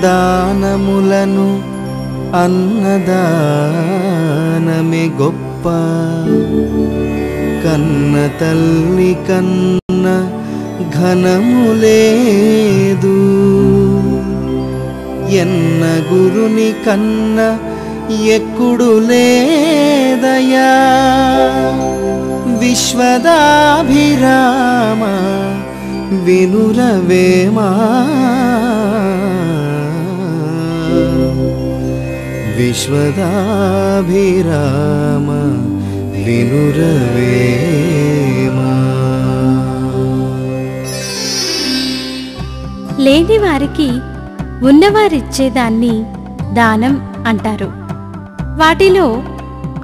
దానములను అన్నదానమే గొప్ప, కన్న తల్లి కన్న ఘనము లేదు, ఎన్న గురుని కన్న ఎక్కుడు లేదయా. విశ్వదాభిరామ వినురవేమా, విశ్వదాభిరామ వినురవేమా. లేని వారికి ఉన్నవారిచ్చేదాన్ని దానం అంటారు. వాటిలో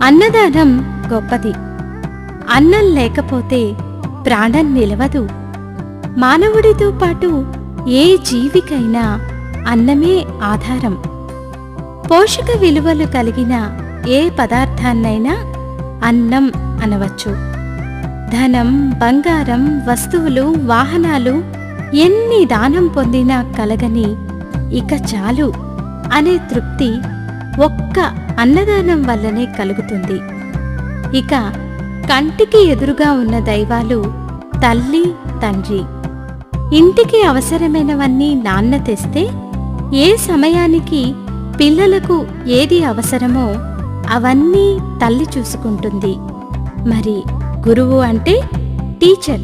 అన్నదానం గొప్పది. అన్నం లేకపోతే ప్రాణం నిలవదు. మానవుడితో పాటు ఏ జీవికైనా అన్నమే ఆధారం. పోషక విలువలు కలిగిన ఏ పదార్థాన్నైనా అన్నం అనవచ్చు. ధనం, బంగారం, వస్తువులు, వాహనాలు ఎన్ని దానం పొందినా కలగని ఇక చాలు అనే తృప్తి ఒక్క అన్నదానం వల్లనే కలుగుతుంది. ఇక కంటికి ఎదురుగా ఉన్న దైవాలు తల్లి, తండ్రి. ఇంటికి అవసరమైనవన్నీ నాన్న తెస్తే ఏ సమయానికి పిల్లలకు ఏది అవసరమో అవన్నీ తల్లి చూసుకుంటుంది. మరి గురువు అంటే టీచర్.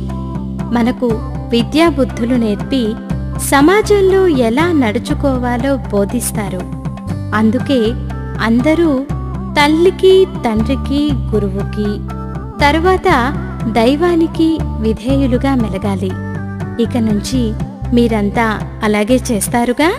మనకు విద్యాబుద్ధులు నేర్పి సమాజంలో ఎలా నడుచుకోవాలో బోధిస్తారు. అందుకే అందరూ తల్లికి, తండ్రికి, గురువుకి, తరువాత దైవానికి విధేయులుగా మెలగాలి. ఇక నుంచి మీరంతా అలాగే చేస్తారుగా?